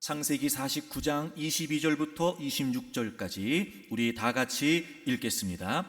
창세기 49장 22절부터 26절까지 우리 다 같이 읽겠습니다.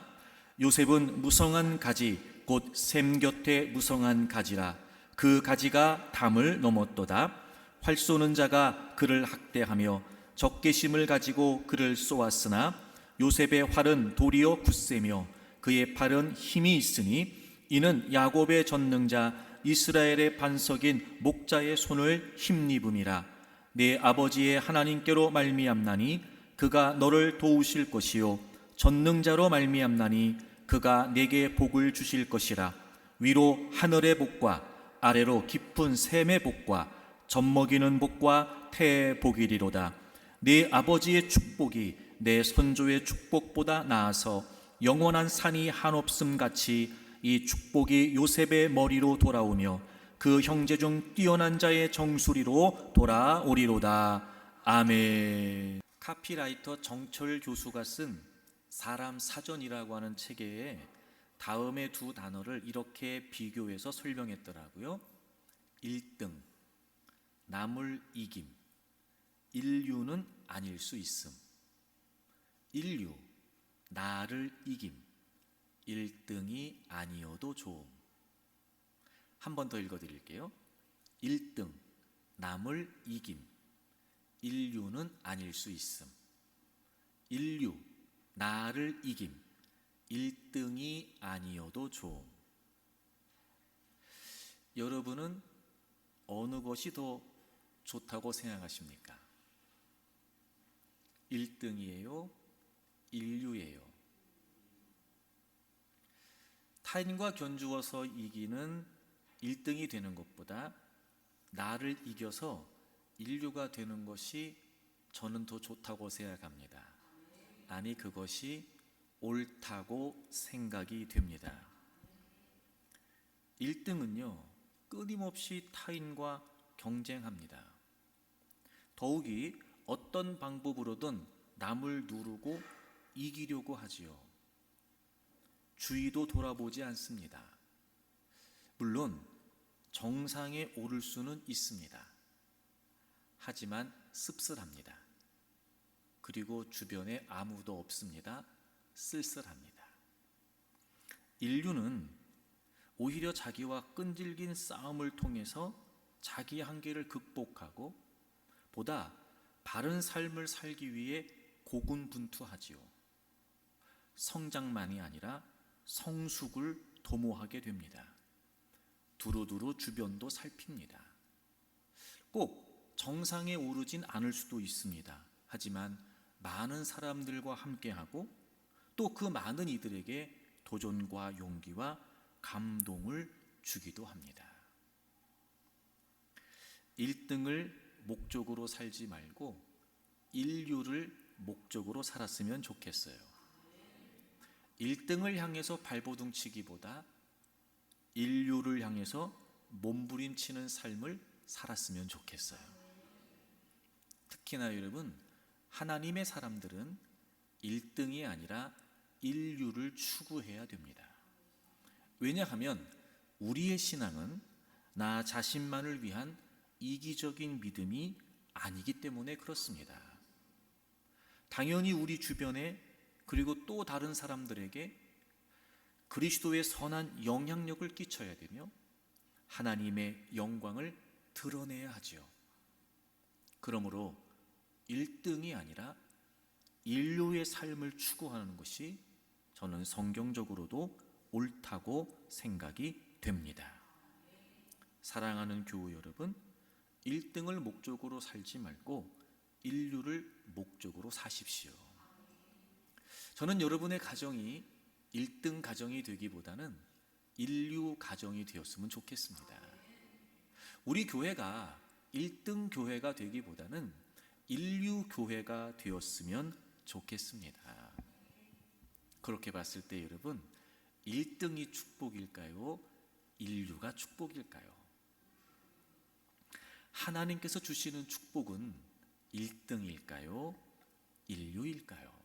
요셉은 무성한 가지 곧 샘 곁에 무성한 가지라. 그 가지가 담을 넘었도다. 활 쏘는 자가 그를 학대하며 적개심을 가지고 그를 쏘았으나 요셉의 활은 도리어 굳세며 그의 팔은 힘이 있으니 이는 야곱의 전능자 이스라엘의 반석인 목자의 손을 힘입음이라. 내 아버지의 하나님께로 말미암나니 그가 너를 도우실 것이요 전능자로 말미암나니 그가 내게 복을 주실 것이라. 위로 하늘의 복과 아래로 깊은 샘의 복과 젖먹이는 복과 태의 복이리로다. 내 아버지의 축복이 내 선조의 축복보다 나아서 영원한 산이 한없음 같이 이 축복이 요셉의 머리로 돌아오며 그 형제 중 뛰어난 자의 정수리로 돌아오리로다. 아멘. 카피라이터 정철 교수가 쓴 사람 사전이라고 하는 책에 다음의 두 단어를 이렇게 비교해서 설명했더라고요. 1등, 남을 이김, 인류는 아닐 수 있음. 인류, 나를 이김, 1등이 아니어도 좋음. 한 번 더 읽어드릴게요. 1등, 남을 이김, 인류는 아닐 수 있음. 인류, 나를 이김, 1등이 아니어도 좋음. 여러분은 어느 것이 더 좋다고 생각하십니까? 1등이에요? 인류예요? 타인과 견주어서 이기는 1등이 되는 것보다 나를 이겨서 인류가 되는 것이 저는 더 좋다고 생각합니다. 아니, 그것이 옳다고 생각이 됩니다. 1등은요, 끊임없이 타인과 경쟁합니다. 더욱이 어떤 방법으로든 남을 누르고 이기려고 하지요. 주위도 돌아보지 않습니다. 물론 정상에 오를 수는 있습니다. 하지만 씁쓸합니다. 그리고 주변에 아무도 없습니다. 쓸쓸합니다. 인류는 오히려 자기와 끈질긴 싸움을 통해서 자기 한계를 극복하고 보다 바른 삶을 살기 위해 고군분투하지요. 성장만이 아니라 성숙을 도모하게 됩니다. 두루두루 주변도 살핍니다. 꼭 정상에 오르진 않을 수도 있습니다. 하지만 많은 사람들과 함께하고 또 그 많은 이들에게 도전과 용기와 감동을 주기도 합니다. 1등을 목적으로 살지 말고 인류를 목적으로 살았으면 좋겠어요. 1등을 향해서 발버둥 치기보다 인류를 향해서 몸부림치는 삶을 살았으면 좋겠어요. 특히나 여러분, 하나님의 사람들은 1등이 아니라 인류를 추구해야 됩니다. 왜냐하면 우리의 신앙은 나 자신만을 위한 이기적인 믿음이 아니기 때문에 그렇습니다. 당연히 우리 주변에 그리고 또 다른 사람들에게 그리스도의 선한 영향력을 끼쳐야 되며 하나님의 영광을 드러내야 하지요. 그러므로 1등이 아니라 인류의 삶을 추구하는 것이 저는 성경적으로도 옳다고 생각이 됩니다. 사랑하는 교우 여러분, 1등을 목적으로 살지 말고 인류를 목적으로 사십시오. 저는 여러분의 가정이 1등 가정이 되기보다는 인류 가정이 되었으면 좋겠습니다. 우리 교회가 1등 교회가 되기보다는 인류 교회가 되었으면 좋겠습니다. 그렇게 봤을 때 여러분, 1등이 축복일까요? 인류가 축복일까요? 하나님께서 주시는 축복은 1등일까요? 인류일까요?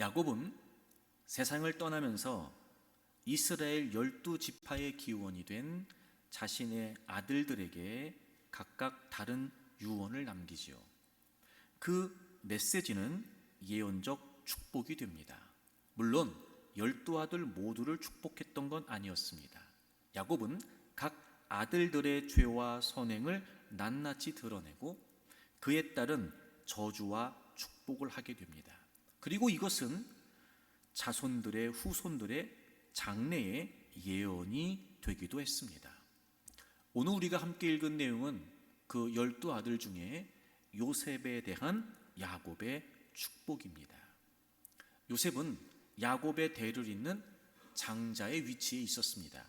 야곱은 세상을 떠나면서 이스라엘 12지파의 기원이 된 자신의 아들들에게 각각 다른 유언을 남기지요. 그 메시지는 예언적 축복이 됩니다. 물론 12아들 모두를 축복했던 건 아니었습니다. 야곱은 각 아들들의 죄와 선행을 낱낱이 드러내고 그에 따른 저주와 축복을 하게 됩니다. 그리고 이것은 자손들의 후손들의 장래의 예언이 되기도 했습니다. 오늘 우리가 함께 읽은 내용은 그 12아들 중에 요셉에 대한 야곱의 축복입니다. 요셉은 야곱의 대를 잇는 장자의 위치에 있었습니다.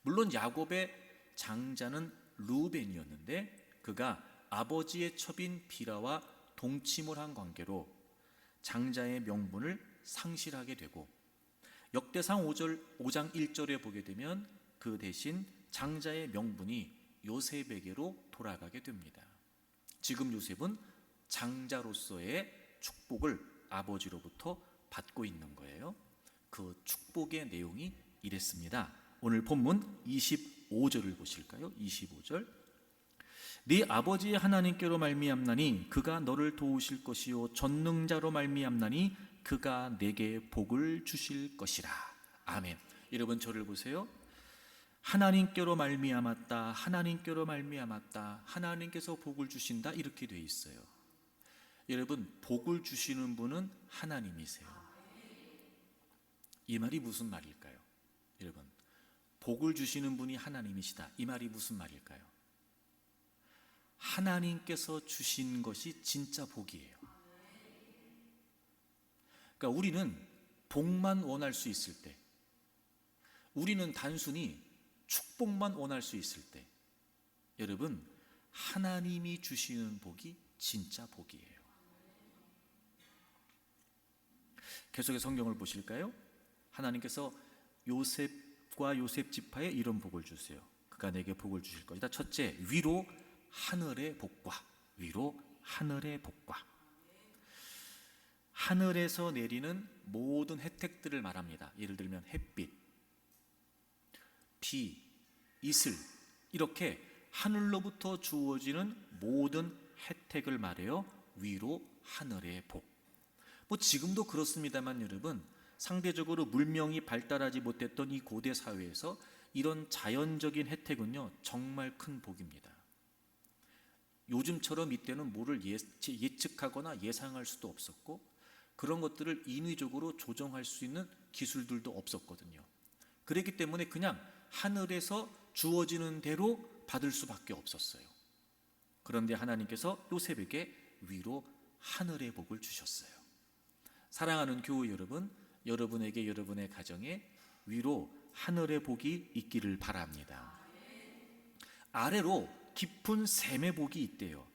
물론 야곱의 장자는 르우벤이었는데 그가 아버지의 첩인 비라와 동침을 한 관계로 장자의 명분을 상실하게 되고 역대상 5장 1절에 보게 되면 그 대신 장자의 명분이 요셉에게로 돌아가게 됩니다. 지금 요셉은 장자로서의 축복을 아버지로부터 받고 있는 거예요. 그 축복의 내용이 이랬습니다. 오늘 본문 25절을 보실까요? 25절. 네 아버지 하나님께로 말미암나니 그가 너를 도우실 것이요 전능자로 말미암나니 그가 내게 복을 주실 것이라. 아멘. 여러분 저를 보세요. 하나님께로 말미암았다, 하나님께로 말미암았다, 하나님께서 복을 주신다 이렇게 돼 있어요. 여러분 복을 주시는 분은 하나님이세요. 이 말이 무슨 말일까요? 여러분 복을 주시는 분이 하나님이시다, 이 말이 무슨 말일까요? 하나님께서 주신 것이 진짜 복이에요. 그러니까 우리는 복만 원할 수 있을 때, 우리는 단순히 축복만 원할 수 있을 때, 여러분 하나님이 주시는 복이 진짜 복이에요. 계속해서 성경을 보실까요? 하나님께서 요셉과 요셉 지파에 이런 복을 주세요. 그가 내게 복을 주실 것이다. 첫째, 위로 하늘의 복과, 위로 하늘의 복과. 하늘에서 내리는 모든 혜택들을 말합니다. 예를 들면 햇빛, 비, 이슬, 이렇게 하늘로부터 주어지는 모든 혜택을 말해요. 위로 하늘의 복. 뭐 지금도 그렇습니다만 여러분, 상대적으로 물명이 발달하지 못했던 이 고대 사회에서 이런 자연적인 혜택은요 정말 큰 복입니다. 요즘처럼 이때는 뭐를 예측하거나 예상할 수도 없었고 그런 것들을 인위적으로 조정할 수 있는 기술들도 없었거든요. 그렇기 때문에 그냥 하늘에서 주어지는 대로 받을 수밖에 없었어요. 그런데 하나님께서 요셉에게 위로 하늘의 복을 주셨어요. 사랑하는 교우 여러분, 여러분에게 여러분의 가정에 위로 하늘의 복이 있기를 바랍니다. 아래로 깊은 샘의 복이 있대요.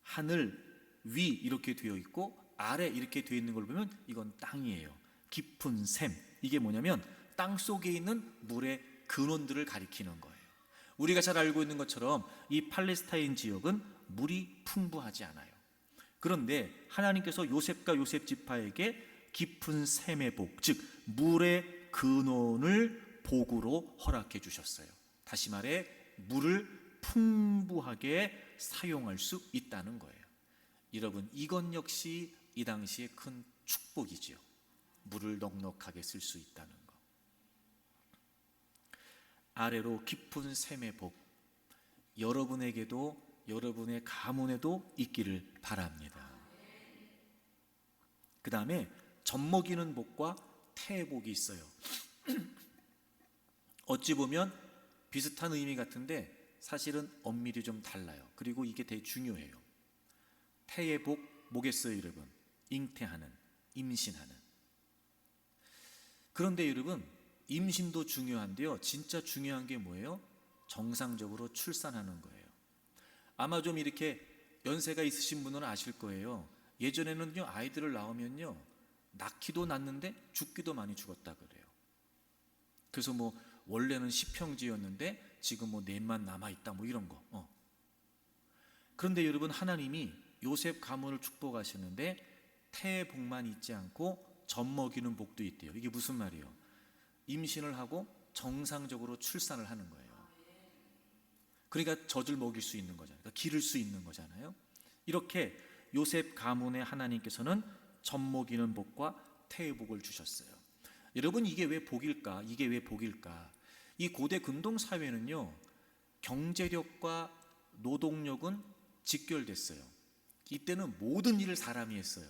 하늘 위 이렇게 되어 있고 아래 이렇게 되어 있는 걸 보면 이건 땅이에요. 깊은 샘, 이게 뭐냐면 땅 속에 있는 물의 근원들을 가리키는 거예요. 우리가 잘 알고 있는 것처럼 이 팔레스타인 지역은 물이 풍부하지 않아요. 그런데 하나님께서 요셉과 요셉 지파에게 깊은 샘의 복, 즉 물의 근원을 복으로 허락해 주셨어요. 다시 말해 물을 풍부하게 사용할 수 있다는 거예요. 여러분 이건 역시 이 당시에 큰 축복이지요. 물을 넉넉하게 쓸 수 있다는 거. 아래로 깊은 샘의 복, 여러분에게도 여러분의 가문에도 있기를 바랍니다. 그 다음에 젖먹이는 복과 태의 복이 있어요. 어찌 보면 비슷한 의미 같은데 사실은 엄밀히 좀 달라요. 그리고 이게 되게 중요해요. 태의 복 뭐겠어요 여러분? 잉태하는, 임신하는. 그런데 여러분 임신도 중요한데요, 진짜 중요한 게 뭐예요? 정상적으로 출산하는 거예요. 아마 좀 이렇게 연세가 있으신 분은 아실 거예요. 예전에는요 아이들을 낳으면요 낳기도 낳는데 죽기도 많이 죽었다 그래요. 그래서 뭐 원래는 10형제였는데 지금 뭐 넷만 남아있다 뭐 이런 거. 그런데 여러분 하나님이 요셉 가문을 축복하시는데 태의 복만 있지 않고 젖먹이는 복도 있대요. 이게 무슨 말이에요? 임신을 하고 정상적으로 출산을 하는 거예요. 그러니까 젖을 먹일 수 있는 거잖아요. 그러니까 기를 수 있는 거잖아요. 이렇게 요셉 가문에 하나님께서는 젖 먹이는 복과 태의 복을 주셨어요. 여러분, 이게 왜 복일까? 이게 왜 복일까? 이 고대 근동 사회는요, 경제력과 노동력은 직결됐어요. 이때는 모든 일을 사람이 했어요.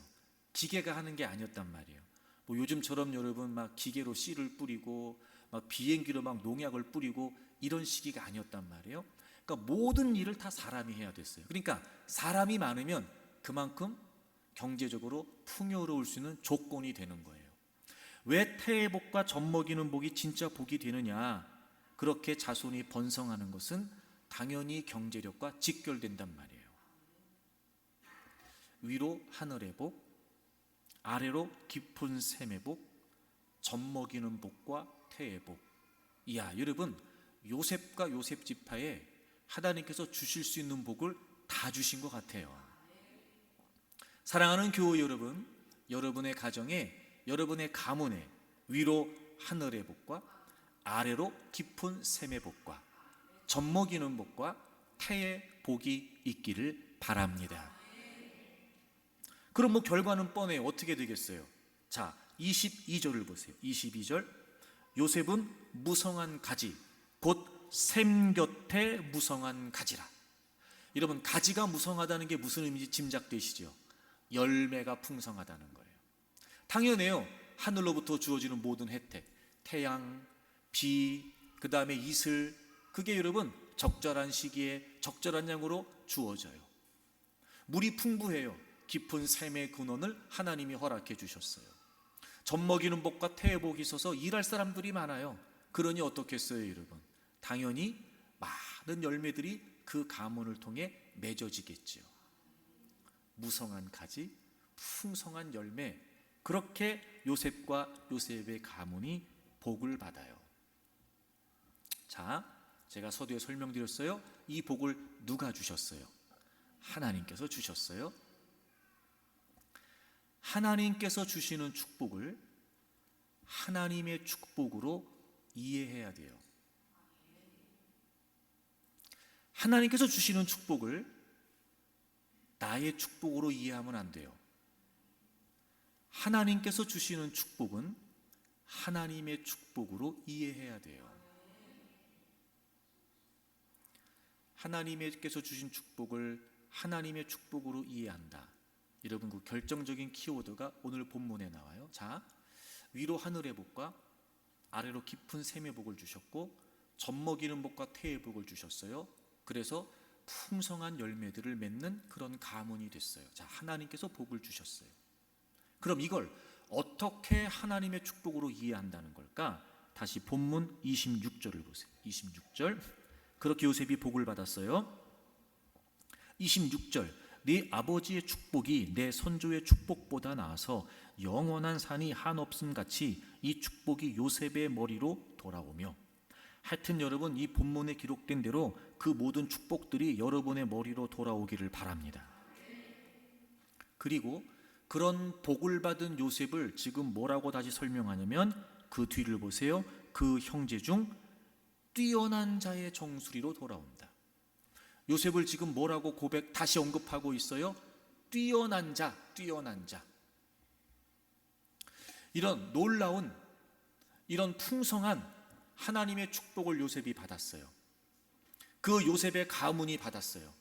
기계가 하는 게 아니었단 말이에요. 뭐 요즘처럼 여러분 막 기계로 씨를 뿌리고 막 비행기로 막 농약을 뿌리고 이런 시기가 아니었단 말이에요. 그러니까 모든 일을 다 사람이 해야 됐어요. 그러니까 사람이 많으면 그만큼 경제적으로 풍요로울 수 있는 조건이 되는 거예요. 왜 태의 복과 젖 먹이는 복이 진짜 복이 되느냐? 그렇게 자손이 번성하는 것은 당연히 경제력과 직결된단 말이에요. 위로 하늘의 복, 아래로 깊은 샘의 복, 젖 먹이는 복과 태의 복. 이야, 여러분, 요셉과 요셉 지파에 하나님께서 주실 수 있는 복을 다 주신 것 같아요. 사랑하는 교우 여러분, 여러분의 가정에, 여러분의 가문에 위로 하늘의 복과 아래로 깊은 샘의 복과 젖 먹이는 복과 태의 복이 있기를 바랍니다. 그럼 뭐 결과는 뻔해요. 어떻게 되겠어요? 자, 22절을 보세요. 22절, 요셉은 무성한 가지 곧 샘 곁에 무성한 가지라. 여러분, 가지가 무성하다는 게 무슨 의미인지 짐작되시죠? 열매가 풍성하다는 거예요. 당연해요. 하늘로부터 주어지는 모든 혜택, 태양, 비, 그 다음에 이슬, 그게 여러분 적절한 시기에 적절한 양으로 주어져요. 물이 풍부해요. 깊은 샘의 근원을 하나님이 허락해 주셨어요. 젖 먹이는 복과 태의 복이 있어서 일할 사람들이 많아요. 그러니 어떻겠어요, 여러분? 당연히 많은 열매들이 그 가문을 통해 맺어지겠죠. 무성한 가지, 풍성한 열매, 그렇게 요셉과 요셉의 가문이 복을 받아요. 자, 제가 서두에 설명드렸어요. 이 복을 누가 주셨어요? 하나님께서 주셨어요. 하나님께서 주시는 축복을 하나님의 축복으로 이해해야 돼요. 하나님께서 주시는 축복을 나의 축복으로 이해하면 안 돼요. 하나님께서 주시는 축복은 하나님의 축복으로 이해해야 돼요. 하나님께서 주신 축복을 하나님의 축복으로 이해한다. 여러분, 그 결정적인 키워드가 오늘 본문에 나와요. 자, 위로 하늘의 복과 아래로 깊은 샘의 복을 주셨고 젖 먹이는 복과 태의 복을 주셨어요. 그래서 풍성한 열매들을 맺는 그런 가문이 됐어요. 자, 하나님께서 복을 주셨어요. 그럼 이걸 어떻게 하나님의 축복으로 이해한다는 걸까? 다시 본문 26절을 보세요. 26절, 그렇게 요셉이 복을 받았어요. 26절, 네 아버지의 축복이 내 선조의 축복보다 나아서 영원한 산이 한없음 같이 이 축복이 요셉의 머리로 돌아오며. 하여튼 여러분, 이 본문에 기록된 대로 그 모든 축복들이 여러분의 머리로 돌아오기를 바랍니다. 그리고 그런 복을 받은 요셉을 지금 뭐라고 다시 설명하냐면, 그 뒤를 보세요. 그 형제 중 뛰어난 자의 정수리로 돌아온다. 요셉을 지금 뭐라고 다시 언급하고 있어요? 뛰어난 자, 뛰어난 자. 이런 놀라운, 이런 풍성한 하나님의 축복을 요셉이 받았어요. 그 요셉의 가문이 받았어요.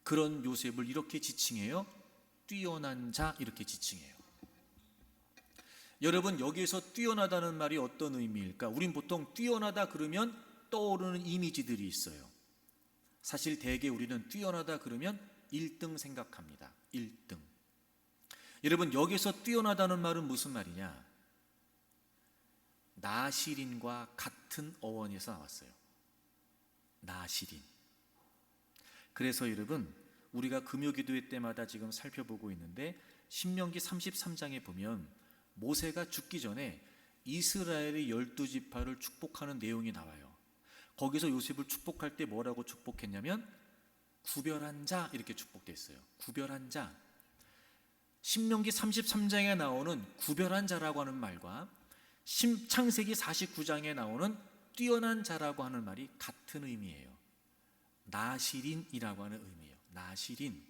그런 요셉을 이렇게 지칭해요. 뛰어난 자, 이렇게 지칭해요. 여러분, 여기에서 뛰어나다는 말이 어떤 의미일까? 우린 보통 뛰어나다 그러면 떠오르는 이미지들이 있어요. 사실 대개 우리는 뛰어나다 그러면 1등 생각합니다. 1등. 여러분, 여기서 뛰어나다는 말은 무슨 말이냐? 나시린과 같은 어원에서 나왔어요. 나시린. 그래서 여러분, 우리가 금요기도회 때마다 지금 살펴보고 있는데 신명기 33장에 보면 모세가 죽기 전에 이스라엘의 12지파를 축복하는 내용이 나와요. 거기서 요셉을 축복할 때 뭐라고 축복했냐면 구별한 자, 이렇게 축복됐어요. 구별한 자. 신명기 33장에 나오는 구별한 자라고 하는 말과 창세기 49장에 나오는 뛰어난 자라고 하는 말이 같은 의미예요. 나시린이라고 하는 의미예요. 나시린.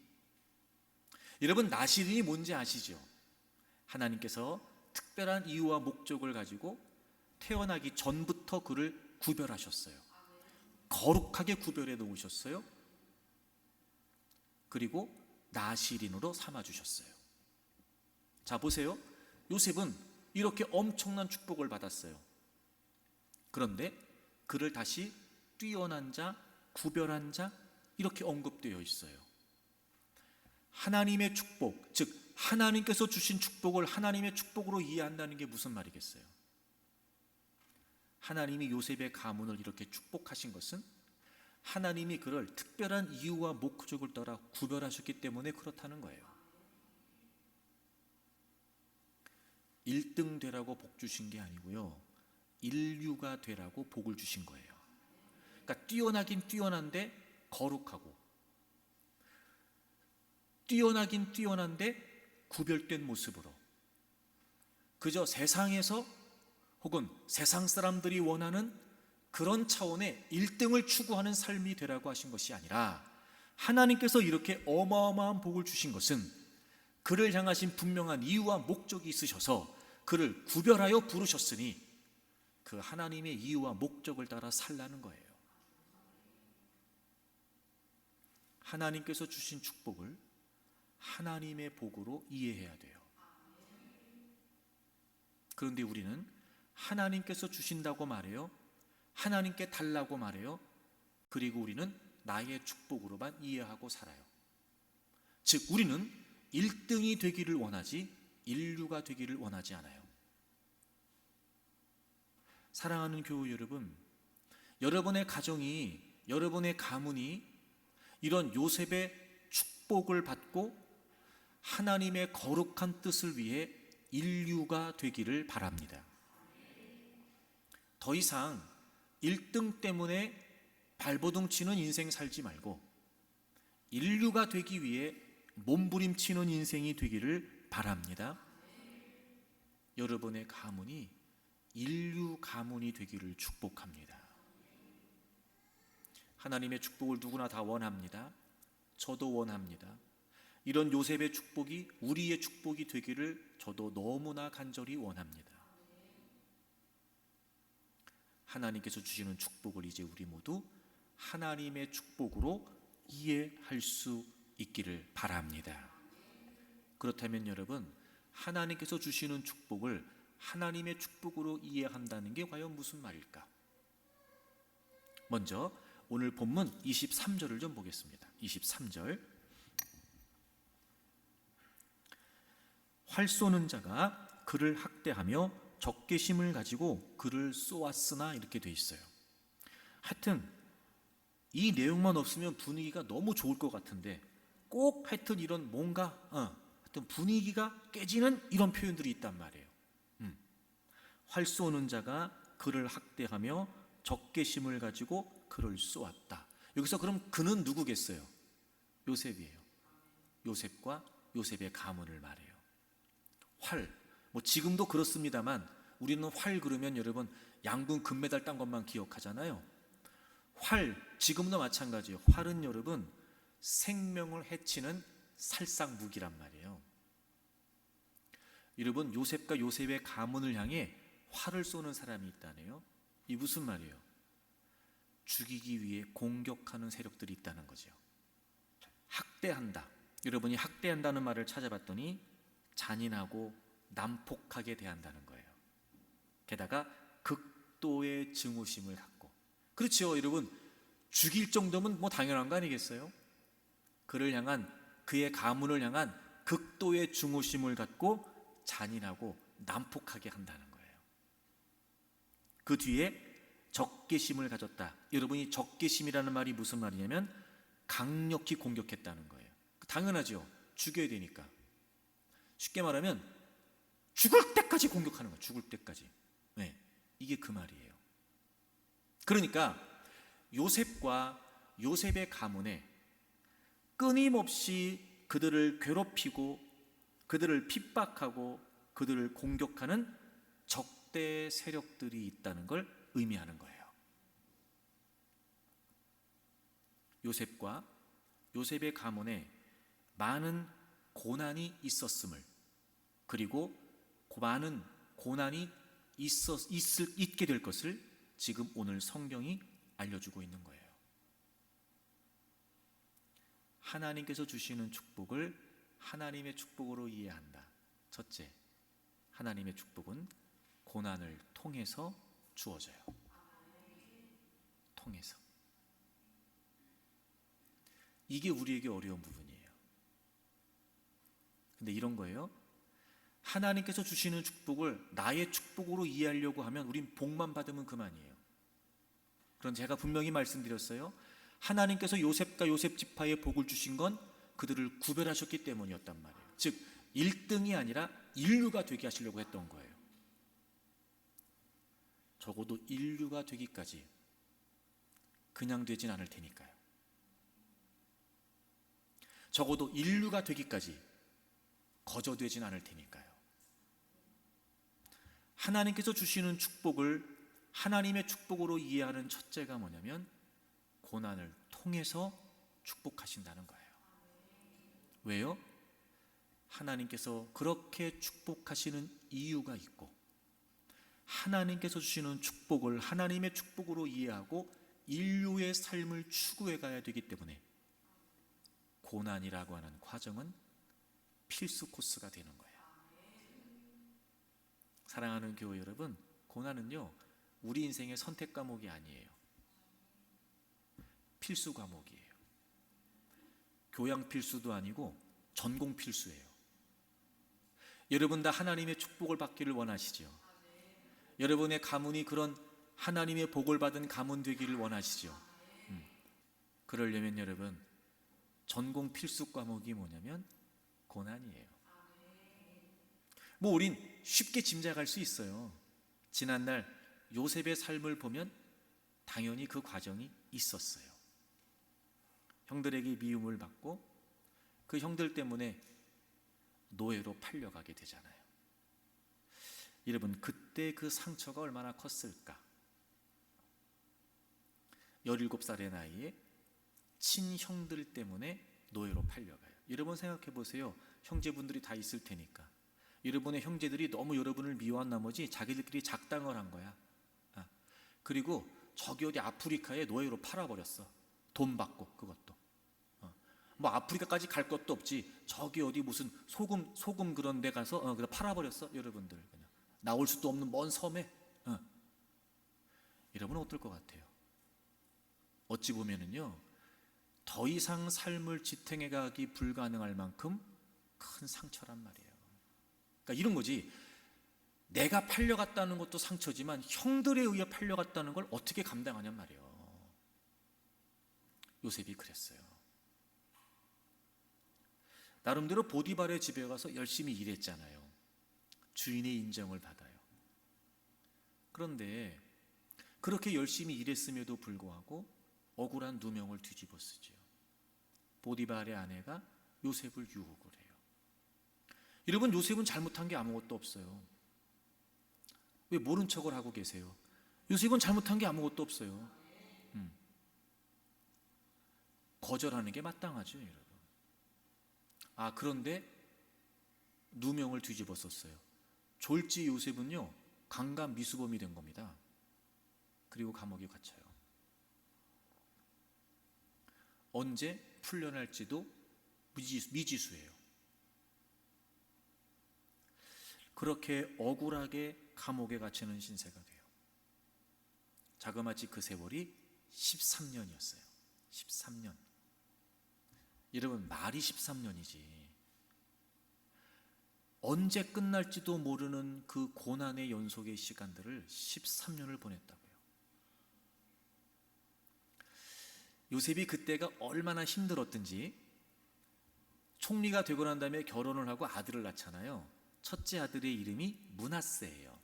여러분, 나시린이 뭔지 아시죠? 하나님께서 특별한 이유와 목적을 가지고 태어나기 전부터 그를 구별하셨어요. 거룩하게 구별해 놓으셨어요. 그리고 나시린으로 삼아주셨어요. 자, 보세요. 요셉은 이렇게 엄청난 축복을 받았어요. 그런데 그를 다시 뛰어난 자, 구별한 자, 이렇게 언급되어 있어요. 하나님의 축복, 즉 하나님께서 주신 축복을 하나님의 축복으로 이해한다는 게 무슨 말이겠어요? 하나님이 요셉의 가문을 이렇게 축복하신 것은 하나님이 그를 특별한 이유와 목적을 따라 구별하셨기 때문에 그렇다는 거예요. 1등 되라고 복 주신 게 아니고요, 인류가 되라고 복을 주신 거예요. 그러니까 뛰어나긴 뛰어난데 거룩하고, 뛰어나긴 뛰어난데 구별된 모습으로, 그저 세상에서 혹은 세상 사람들이 원하는 그런 차원의 1등을 추구하는 삶이 되라고 하신 것이 아니라, 하나님께서 이렇게 어마어마한 복을 주신 것은 그를 향하신 분명한 이유와 목적이 있으셔서 그를 구별하여 부르셨으니 그 하나님의 이유와 목적을 따라 살라는 거예요. 하나님께서 주신 축복을 하나님의 복으로 이해해야 돼요. 그런데 우리는 하나님께서 주신다고 말해요, 하나님께 달라고 말해요. 그리고 우리는 나의 축복으로만 이해하고 살아요. 즉 우리는 1등이 되기를 원하지 인류가 되기를 원하지 않아요. 사랑하는 교우 여러분, 여러분의 가정이, 여러분의 가문이 이런 요셉의 축복을 받고 하나님의 거룩한 뜻을 위해 인류가 되기를 바랍니다. 더 이상 1등 때문에 발버둥 치는 인생 살지 말고 인류가 되기 위해 몸부림치는 인생이 되기를 바랍니다. 여러분의 가문이 인류 가문이 되기를 축복합니다. 하나님의 축복을 누구나 다 원합니다. 저도 원합니다. 이런 요셉의 축복이 우리의 축복이 되기를 저도 너무나 간절히 원합니다. 하나님께서 주시는 축복을 이제 우리 모두 하나님의 축복으로 이해할 수 있기를 바랍니다. 그렇다면 여러분, 하나님께서 주시는 축복을 하나님의 축복으로 이해한다는 게 과연 무슨 말일까? 먼저 오늘 본문 23절을 좀 보겠습니다. 23절. 활 쏘는 자가 그를 학대하며 적개심을 가지고 그를 쏘았으나, 이렇게 돼 있어요. 하여튼 이 내용만 없으면 분위기가 너무 좋을 것 같은데 꼭 하여튼 이런 뭔가 하여튼 분위기가 깨지는 이런 표현들이 있단 말이에요. 활 쏘는 자가 그를 학대하며 적개심을 가지고 그를 쏘았다. 여기서 그럼 그는 누구겠어요? 요셉이에요. 요셉과 요셉의 가문을 말해요. 활, 뭐 지금도 그렇습니다만 우리는 활 그러면 여러분 양궁 금메달 딴 것만 기억하잖아요. 활, 지금도 마찬가지예요. 활은 여러분 생명을 해치는 살상 무기란 말이에요. 여러분, 요셉과 요셉의 가문을 향해 활을 쏘는 사람이 있다네요. 이 무슨 말이에요? 죽이기 위해 공격하는 세력들이 있다는 거죠. 학대한다. 여러분이 학대한다는 말을 찾아봤더니 잔인하고 난폭하게 대한다는 거예요. 게다가 극도의 증오심을 갖고. 그렇죠, 여러분. 죽일 정도면 뭐 당연한 거 아니겠어요? 그를 향한, 그의 가문을 향한 극도의 증오심을 갖고 잔인하고 난폭하게 한다는 거예요. 그 뒤에 적개심을 가졌다. 여러분이 적개심이라는 말이 무슨 말이냐면 강력히 공격했다는 거예요. 당연하죠. 죽여야 되니까. 쉽게 말하면 죽을 때까지 공격하는 거예요. 죽을 때까지. 네, 이게 그 말이에요. 그러니까 요셉과 요셉의 가문에 끊임없이 그들을 괴롭히고 그들을 핍박하고 그들을 공격하는 적대 세력들이 있다는 걸 의미하는 거예요. 요셉과 요셉의 가문에 많은 고난이 있었음을, 그리고 많은 고난이 있게 될 것을 지금 오늘 성경이 알려주고 있는 거예요. 하나님께서 주시는 축복을 하나님의 축복으로 이해한다. 첫째, 하나님의 축복은 고난을 통해서 주어져요. 통해서. 이게 우리에게 어려운 부분이에요. 근데 이런 거예요. 하나님께서 주시는 축복을 나의 축복으로 이해하려고 하면 우린 복만 받으면 그만이에요. 그런데 제가 분명히 말씀드렸어요. 하나님께서 요셉과 요셉 지파에 복을 주신 건 그들을 구별하셨기 때문이었단 말이에요. 즉 1등이 아니라 인류가 되게 하시려고 했던 거예요. 적어도 인류가 되기까지 그냥 되진 않을 테니까요. 적어도 인류가 되기까지 거저 되진 않을 테니까요. 하나님께서 주시는 축복을 하나님의 축복으로 이해하는 첫째가 뭐냐면 고난을 통해서 축복하신다는 거예요. 왜요? 하나님께서 그렇게 축복하시는 이유가 있고, 하나님께서 주시는 축복을 하나님의 축복으로 이해하고 인류의 삶을 추구해 가야 되기 때문에 고난이라고 하는 과정은 필수 코스가 되는 거예요. 사랑하는 교회 여러분, 고난은요 우리 인생의 선택 과목이 아니에요. 필수 과목이에요. 교양 필수도 아니고 전공 필수예요. 여러분 다 하나님의 축복을 받기를 원하시죠? 여러분의 가문이 그런 하나님의 복을 받은 가문 되기를 원하시죠? 그러려면 여러분 전공 필수 과목이 뭐냐면 고난이에요. 뭐 우린 쉽게 짐작할 수 있어요. 지난날 요셉의 삶을 보면 당연히 그 과정이 있었어요. 형들에게 미움을 받고 그 형들 때문에 노예로 팔려가게 되잖아요. 여러분 그때 그 상처가 얼마나 컸을까? 17살의 나이에 친형들 때문에 노예로 팔려가요. 여러분 생각해 보세요. 형제분들이 다 있을 테니까. 여러분의 형제들이 너무 여러분을 미워한 나머지 자기들끼리 작당을 한 거야. 그리고 저기 어디 아프리카에 노예로 팔아버렸어. 돈 받고. 그것도 뭐 아프리카까지 갈 것도 없지. 저기 어디 무슨 소금 그런 데 가서 그냥 팔아버렸어. 여러분들 그냥 나올 수도 없는 먼 섬에. 여러분은 어떨 것 같아요? 어찌 보면은요 더 이상 삶을 지탱해 가기 불가능할 만큼 큰 상처란 말이에요. 그러니까 이런 거지. 내가 팔려갔다는 것도 상처지만 형들에 의해 팔려갔다는 걸 어떻게 감당하냔 말이에요. 요셉이 그랬어요. 나름대로 보디발의 집에 가서 열심히 일했잖아요. 주인의 인정을 받아요. 그런데 그렇게 열심히 일했음에도 불구하고 억울한 누명을 뒤집어 쓰지요. 보디발의 아내가 요셉을 유혹을 해요. 여러분 요셉은 잘못한 게 아무것도 없어요. 왜 모른 척을 하고 계세요? 요셉은 잘못한 게 아무것도 없어요. 거절하는 게 마땅하죠, 여러분. 그런데 누명을 뒤집어 썼어요. 졸지 요셉은요 강간 미수범이 된 겁니다. 그리고 감옥에 갇혀요. 언제 풀려날지도 미지수예요. 그렇게 억울하게 감옥에 갇히는 신세가 돼요. 자그마치 그 세월이 13년이었어요. 13년. 여러분 말이 13년이지. 언제 끝날지도 모르는 그 고난의 연속의 시간들을 13년을 보냈다고요. 요셉이 그때가 얼마나 힘들었든지 총리가 되고 난 다음에 결혼을 하고 아들을 낳잖아요. 첫째 아들의 이름이 므낫세예요.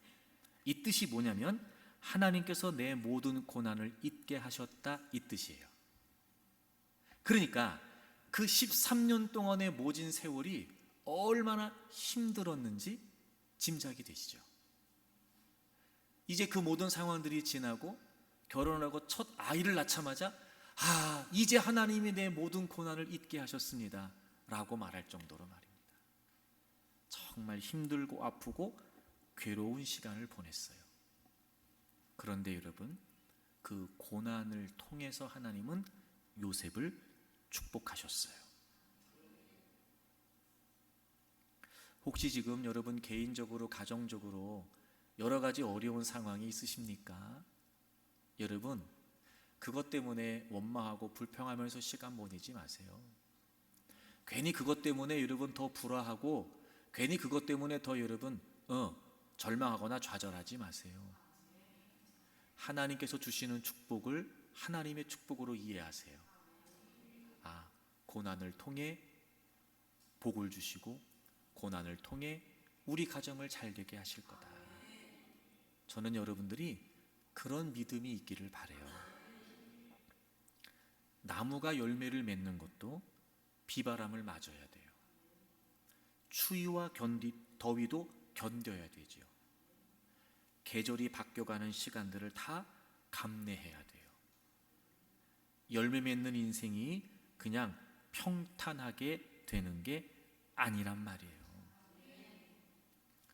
이 뜻이 뭐냐면 하나님께서 내 모든 고난을 잊게 하셨다 이 뜻이에요. 그러니까 그 13년 동안의 모진 세월이 얼마나 힘들었는지 짐작이 되시죠. 이제 그 모든 상황들이 지나고 결혼을 하고 첫 아이를 낳자마자 이제 하나님이 내 모든 고난을 잊게 하셨습니다 라고 말할 정도로 말입니다. 정말 힘들고 아프고 괴로운 시간을 보냈어요. 그런데 여러분, 그 고난을 통해서 하나님은 요셉을 축복하셨어요. 혹시 지금 여러분 개인적으로, 가정적으로 여러 가지 어려운 상황이 있으십니까? 여러분, 그것 때문에 원망하고 불평하면서 시간 보내지 마세요. 괜히 그것 때문에 여러분 더 불화하고, 괜히 그것 때문에 더 여러분 절망하거나 좌절하지 마세요. 하나님께서 주시는 축복을 하나님의 축복으로 이해하세요. 고난을 통해 복을 주시고 고난을 통해 우리 가정을 잘 되게 하실 거다. 저는 여러분들이 그런 믿음이 있기를 바라요. 나무가 열매를 맺는 것도 비바람을 맞아야 돼요. 추위와 더위도 견뎌야 되지요. 계절이 바뀌어가는 시간들을 다 감내해야 돼요. 열매 맺는 인생이 그냥 평탄하게 되는 게 아니란 말이에요.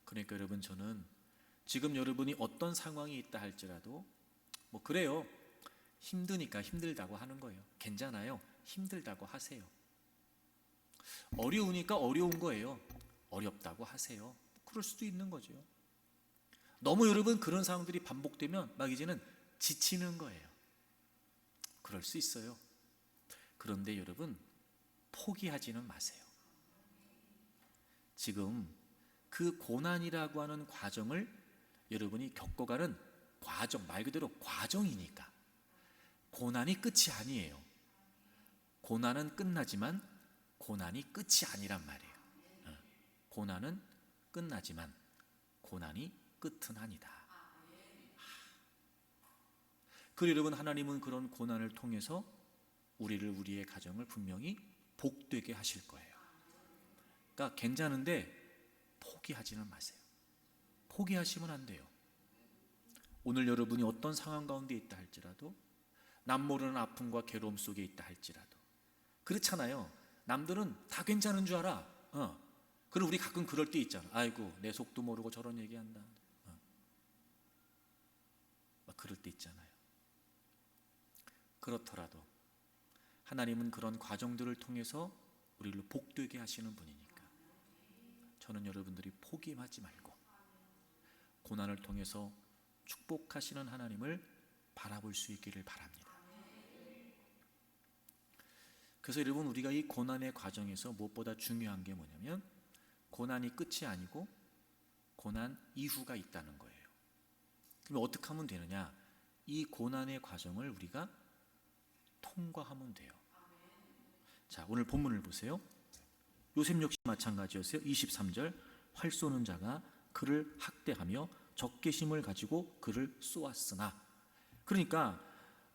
그러니까 여러분, 저는 지금 여러분이 어떤 상황이 있다 할지라도 그래요, 힘드니까 힘들다고 하는 거예요. 괜찮아요, 힘들다고 하세요. 어려우니까 어려운 거예요. 어렵다고 하세요. 그럴 수도 있는 거죠. 너무 여러분 그런 상황들이 반복되면 막 이제는 지치는 거예요. 그럴 수 있어요. 그런데 여러분, 포기하지는 마세요. 지금 그 고난이라고 하는 과정을 여러분이 겪어가는 과정, 말 그대로 과정이니까 고난이 끝이 아니에요. 고난은 끝나지만 고난이 끝이 아니란 말이에요. 고난은 끝나지만 고난이 끝은 아니다. 그리고 여러분, 하나님은 그런 고난을 통해서 우리의 가정을 분명히 복되게 하실 거예요. 그러니까 괜찮은데 포기하지는 마세요. 포기하시면 안 돼요. 오늘 여러분이 어떤 상황 가운데 있다 할지라도, 남모르는 아픔과 괴로움 속에 있다 할지라도, 그렇잖아요. 남들은 다 괜찮은 줄 알아. 그리고 우리 가끔 그럴 때 있잖아. 아이고, 내 속도 모르고 저런 얘기한다. 막 그럴 때 있잖아요. 그렇더라도 하나님은 그런 과정들을 통해서 우리를 복되게 하시는 분이니까 저는 여러분들이 포기하지 말고 고난을 통해서 축복하시는 하나님을 바라볼 수 있기를 바랍니다. 그래서 여러분, 우리가 이 고난의 과정에서 무엇보다 중요한 게 뭐냐면 고난이 끝이 아니고 고난 이후가 있다는 거예요. 그럼 어떻게 하면 되느냐? 이 고난의 과정을 우리가 통과하면 돼요. 자, 오늘 본문을 보세요. 요셉 역시 마찬가지였어요. 23절, 활 쏘는 자가 그를 학대하며 적개심을 가지고 그를 쏘았으나, 그러니까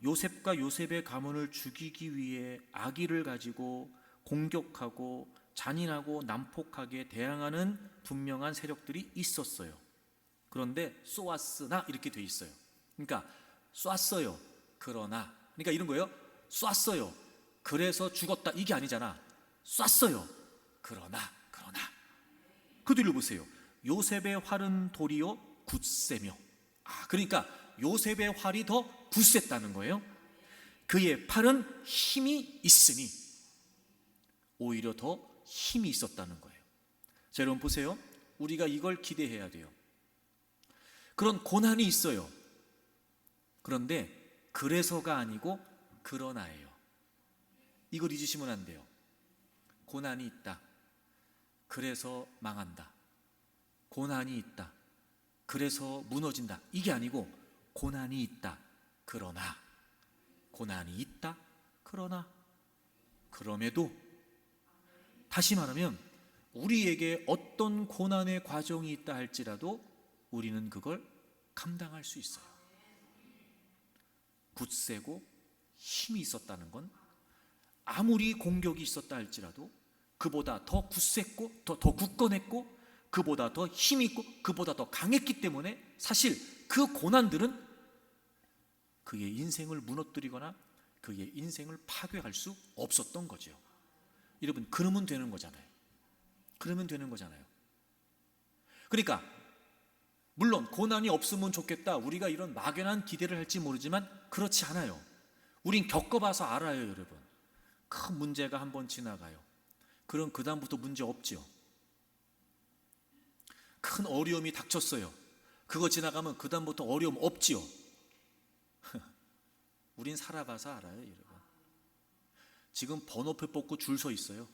요셉과 요셉의 가문을 죽이기 위해 악의를 가지고 공격하고 잔인하고 난폭하게 대항하는 분명한 세력들이 있었어요. 그런데 쏘았으나 이렇게 돼 있어요. 그러니까 쐈어요, 그러나, 그러니까 이런 거예요. 쐈어요, 그래서 죽었다, 이게 아니잖아. 쐈어요, 그러나. 그 뒤를 보세요. 요셉의 활은 도리어 굳세며, 그러니까 요셉의 활이 더 굳셌다는 거예요. 그의 팔은 힘이 있으니, 오히려 더 힘이 있었다는 거예요. 자, 여러분 보세요. 우리가 이걸 기대해야 돼요. 그런 고난이 있어요. 그런데 그래서가 아니고 그러나예요. 이걸 잊으시면 안 돼요. 고난이 있다, 그래서 망한다. 고난이 있다, 그래서 무너진다. 이게 아니고 고난이 있다, 그러나, 고난이 있다, 그러나, 그럼에도, 다시 말하면 우리에게 어떤 고난의 과정이 있다 할지라도 우리는 그걸 감당할 수 있어요. 굳세고 힘이 있었다는 건 아무리 공격이 있었다 할지라도 그보다 더 굳셌고 더 굳건했고 그보다 더 힘이 있고 그보다 더 강했기 때문에 사실 그 고난들은 그의 인생을 무너뜨리거나 그의 인생을 파괴할 수 없었던 거죠. 여러분, 그러면 되는 거잖아요. 그러면 되는 거잖아요. 그러니까 물론 고난이 없으면 좋겠다, 우리가 이런 막연한 기대를 할지 모르지만 그렇지 않아요. 우린 겪어봐서 알아요. 여러분, 큰 문제가 한번 지나가요. 그럼 그 다음부터 문제 없죠. 큰 어려움이 닥쳤어요. 그거 지나가면 그 다음부터 어려움 없지요. 우린 살아봐서 알아요. 여러분, 지금 번호표 뽑고 줄 서 있어요.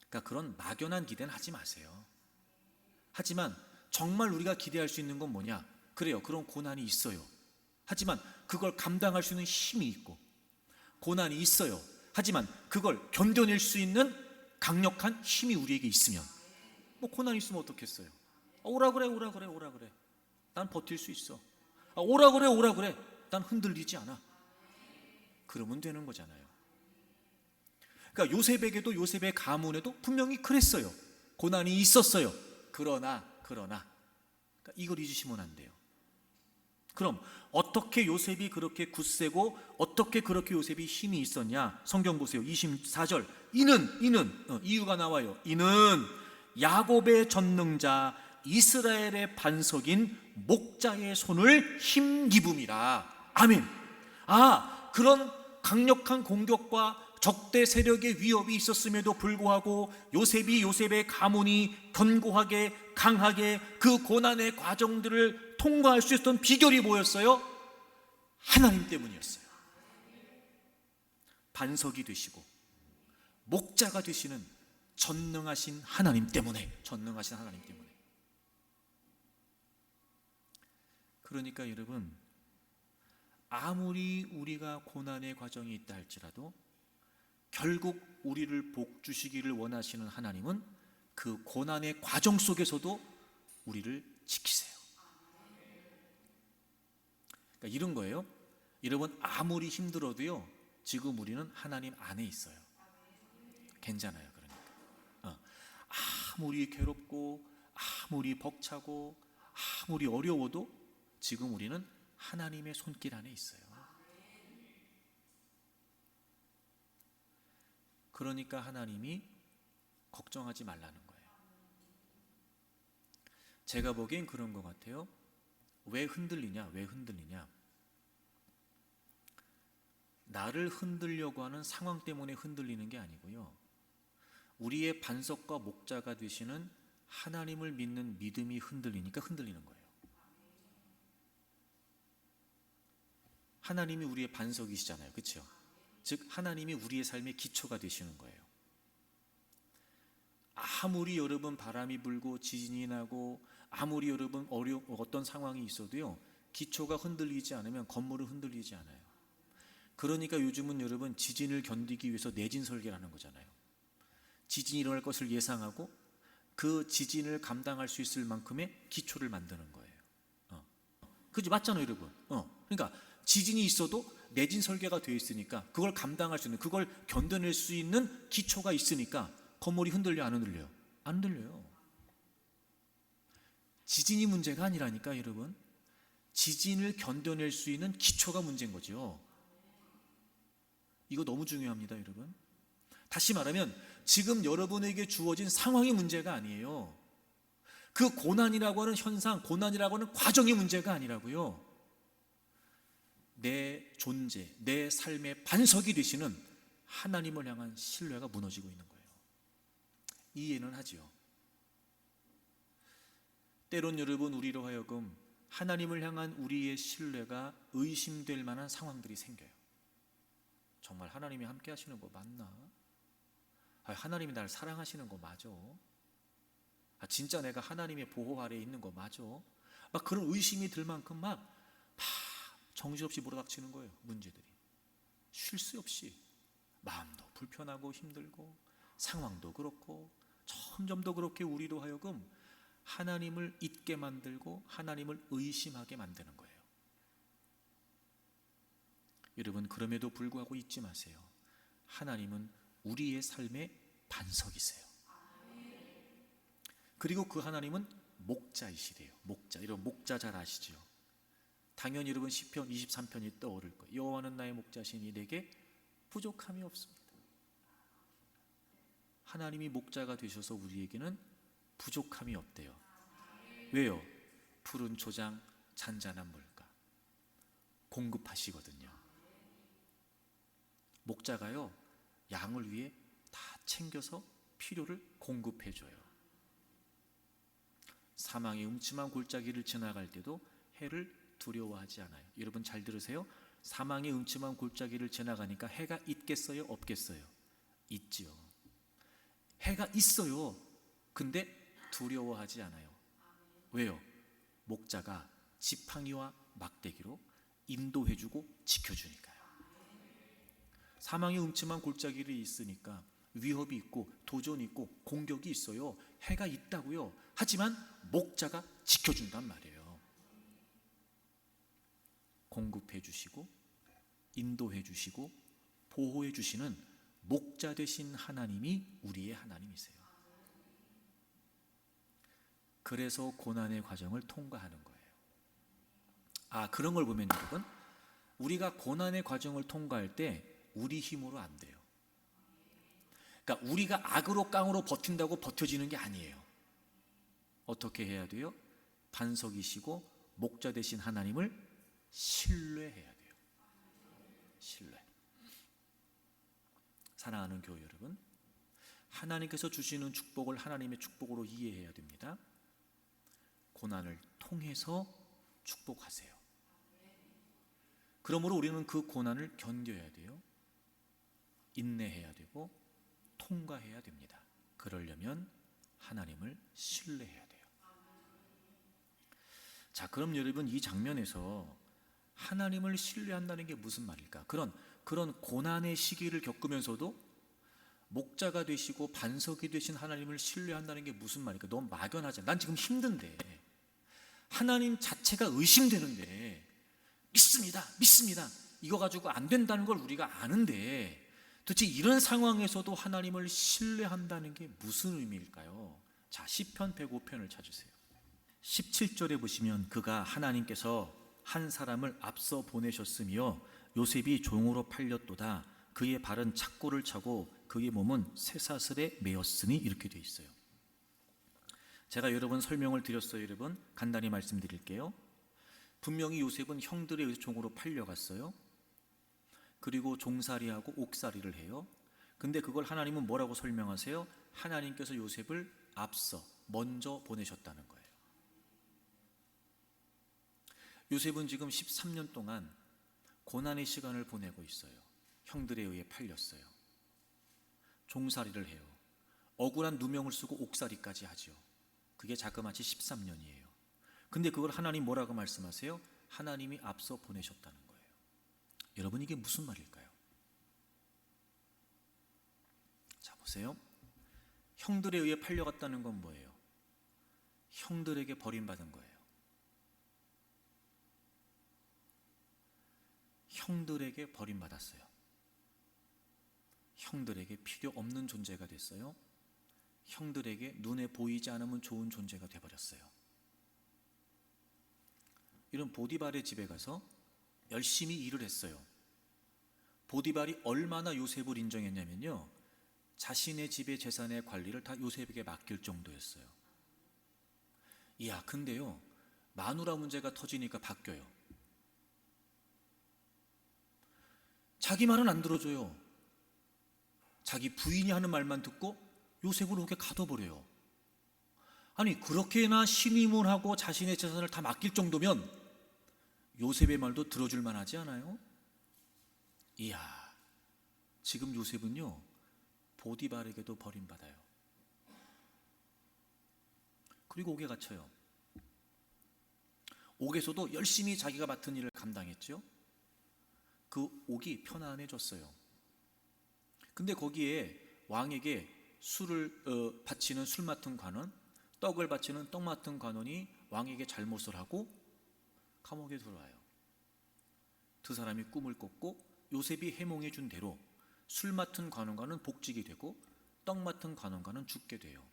그러니까 그런 막연한 기대는 하지 마세요. 하지만 정말 우리가 기대할 수 있는 건 뭐냐? 그래요, 그런 고난이 있어요. 하지만 그걸 감당할 수 있는 힘이 있고, 고난이 있어요. 하지만 그걸 견뎌낼 수 있는 강력한 힘이 우리에게 있으면, 뭐 고난이 있으면 어떻겠어요? 오라 그래, 오라 그래, 오라 그래. 난 버틸 수 있어. 오라 그래, 오라 그래. 난 흔들리지 않아. 그러면 되는 거잖아요. 그러니까 요셉에게도, 요셉의 가문에도 분명히 그랬어요. 고난이 있었어요. 그러나 그러니까 이걸 잊으시면 안 돼요. 그럼 어떻게 요셉이 그렇게 굳세고 어떻게 그렇게 요셉이 힘이 있었냐? 성경 보세요. 24절. 이는 이유가 나와요. 이는 야곱의 전능자 이스라엘의 반석인 목자의 손을 힘입음이라. 아멘. 그런 강력한 공격과 적대 세력의 위협이 있었음에도 불구하고 요셉의 가문이 견고하게, 강하게 그 고난의 과정들을 통과할 수 있었던 비결이 뭐였어요? 하나님 때문이었어요. 반석이 되시고 목자가 되시는 전능하신 하나님 때문에. 그러니까 여러분, 아무리 우리가 고난의 과정이 있다 할지라도 결국 우리를 복 주시기를 원하시는 하나님은 그 고난의 과정 속에서도 우리를 지키세요. 그러니까 이런 거예요. 여러분, 아무리 힘들어도요, 지금 우리는 하나님 안에 있어요. 괜찮아요. 그러니까 아무리 괴롭고 아무리 벅차고 아무리 어려워도 지금 우리는 하나님의 손길 안에 있어요. 그러니까 하나님이 걱정하지 말라는 거예요. 제가 보기엔 그런 것 같아요. 왜 흔들리냐? 나를 흔들려고 하는 상황 때문에 흔들리는 게 아니고요, 우리의 반석과 목자가 되시는 하나님을 믿는 믿음이 흔들리니까 흔들리는 거예요. 하나님이 우리의 반석이시잖아요. 그렇죠? 즉 하나님이 우리의 삶의 기초가 되시는 거예요. 아무리 여러분 바람이 불고 지진이 나고 아무리 여러분 어떤 상황이 있어도요, 기초가 흔들리지 않으면 건물은 흔들리지 않아요. 그러니까 요즘은 여러분 지진을 견디기 위해서 내진 설계를 하는 거잖아요. 지진이 일어날 것을 예상하고 그 지진을 감당할 수 있을 만큼의 기초를 만드는 거예요. 그죠? 맞잖아요, 여러분. 그러니까 지진이 있어도 내진 설계가 되어 있으니까 그걸 감당할 수 있는, 그걸 견뎌낼 수 있는 기초가 있으니까 건물이 흔들려, 안 흔들려요? 안 흔들려요. 지진이 문제가 아니라니까 여러분. 지진을 견뎌낼 수 있는 기초가 문제인 거죠. 이거 너무 중요합니다, 여러분. 다시 말하면 지금 여러분에게 주어진 상황이 문제가 아니에요. 그 고난이라고 하는 현상, 고난이라고 하는 과정이 문제가 아니라고요. 내 존재, 내 삶의 반석이 되시는 하나님을 향한 신뢰가 무너지고 있는 거예요. 이해는 하죠. 때론 여러분, 우리로 하여금 하나님을 향한 우리의 신뢰가 의심될 만한 상황들이 생겨요. 정말 하나님이 함께 하시는 거 맞나? 하나님이 나를 사랑하시는 거 맞아? 진짜 내가 하나님의 보호 아래에 있는 거 맞아? 막 그런 의심이 들 만큼 막 정신없이 몰아닥치는 거예요. 문제들이 쉴 새 없이 마음도 불편하고 힘들고 상황도 그렇고 점점 더 그렇게 우리로 하여금 하나님을 잊게 만들고 하나님을 의심하게 만드는 거예요. 여러분, 그럼에도 불구하고 잊지 마세요. 하나님은 우리의 삶의 반석이세요. 그리고 그 하나님은 목자이시래요. 목자, 이런 목자 잘 아시죠? 당연히 여러분 시편 23편이 떠오를 거예요. 여호와는 나의 목자시니 내게 부족함이 없습니다. 하나님이 목자가 되셔서 우리에게는 부족함이 없대요. 왜요? 푸른 초장 잔잔한 물가 공급하시거든요. 목자가요, 양을 위해 다 챙겨서 필요를 공급해줘요. 사망의 음침한 골짜기를 지나갈 때도 해를 두려워하지 않아요. 여러분 잘 들으세요. 사망의 음침한 골짜기를 지나가니까 해가 있겠어요? 없겠어요? 있지요. 해가 있어요. 근데 두려워하지 않아요. 왜요? 목자가 지팡이와 막대기로 인도해주고 지켜주니까요. 사망의 음침한 골짜기를 있으니까 위협이 있고 도전이 있고 공격이 있어요. 해가 있다고요. 하지만 목자가 지켜준단 말이에요. 공급해 주시고 인도해 주시고 보호해 주시는 목자 되신 하나님이 우리의 하나님이세요. 그래서 고난의 과정을 통과하는 거예요. 그런 걸 보면 여러분, 우리가 고난의 과정을 통과할 때 우리 힘으로 안 돼요. 그러니까 우리가 악으로 깡으로 버틴다고 버텨지는 게 아니에요. 어떻게 해야 돼요? 반석이시고 목자 되신 하나님을 신뢰해야 돼요. 신뢰. 사랑하는 교회 여러분, 하나님께서 주시는 축복을 하나님의 축복으로 이해해야 됩니다. 고난을 통해서 축복하세요. 그러므로 우리는 그 고난을 견뎌야 돼요. 인내해야 되고 통과해야 됩니다. 그러려면 하나님을 신뢰해야 돼요. 자, 그럼 여러분 이 장면에서 하나님을 신뢰한다는 게 무슨 말일까? 그런 고난의 시기를 겪으면서도 목자가 되시고 반석이 되신 하나님을 신뢰한다는 게 무슨 말일까? 너무 막연하잖아. 난 지금 힘든데, 하나님 자체가 의심되는데 믿습니다 이거 가지고 안 된다는 걸 우리가 아는데 도대체 이런 상황에서도 하나님을 신뢰한다는 게 무슨 의미일까요? 자, 시편 105편을 찾으세요. 17절에 보시면 그가 하나님께서 한 사람을 앞서 보내셨으며 요셉이 종으로 팔렸도다. 그의 발은 착고를 차고 그의 몸은 쇠사슬에 매였으니, 이렇게 되어 있어요. 제가 여러 번 설명을 드렸어요. 여러분 간단히 말씀드릴게요. 분명히 요셉은 형들에 의해서 종으로 팔려갔어요. 그리고 종살이하고 옥살이를 해요. 근데 그걸 하나님은 뭐라고 설명하세요? 하나님께서 요셉을 앞서 먼저 보내셨다는 거예요. 요셉은 지금 13년 동안 고난의 시간을 보내고 있어요. 형들에 의해 팔렸어요. 종살이를 해요. 억울한 누명을 쓰고 옥살이까지 하죠. 그게 자그마치 13년이에요. 근데 그걸 하나님 뭐라고 말씀하세요? 하나님이 앞서 보내셨다는 거예요. 여러분 이게 무슨 말일까요? 자, 보세요. 형들에 의해 팔려갔다는 건 뭐예요? 형들에게 버림받은 거예요. 형들에게 버림받았어요. 형들에게 필요 없는 존재가 됐어요. 형들에게 눈에 보이지 않으면 좋은 존재가 되어버렸어요. 이런 보디발의 집에 가서 열심히 일을 했어요. 보디발이 얼마나 요셉을 인정했냐면요, 자신의 집의 재산의 관리를 다 요셉에게 맡길 정도였어요. 이야, 근데요, 마누라 문제가 터지니까 바뀌어요. 자기 말은 안 들어줘요. 자기 부인이 하는 말만 듣고 요셉을 옥에 가둬버려요. 아니, 그렇게나 신임을 하고 자신의 재산을 다 맡길 정도면 요셉의 말도 들어줄 만하지 않아요? 이야, 지금 요셉은요 보디발에게도 버림받아요. 그리고 옥에 갇혀요. 옥에서도 열심히 자기가 맡은 일을 감당했죠. 그 옥이 편안해졌어요. 근데 거기에 왕에게 술을 바치는 술 맡은 관원, 떡을 바치는 떡 맡은 관원이 왕에게 잘못을 하고 감옥에 들어와요. 두 사람이 꿈을 꿨고 요셉이 해몽해 준 대로 술 맡은 관원관은 복직이 되고 떡 맡은 관원관은 죽게 돼요.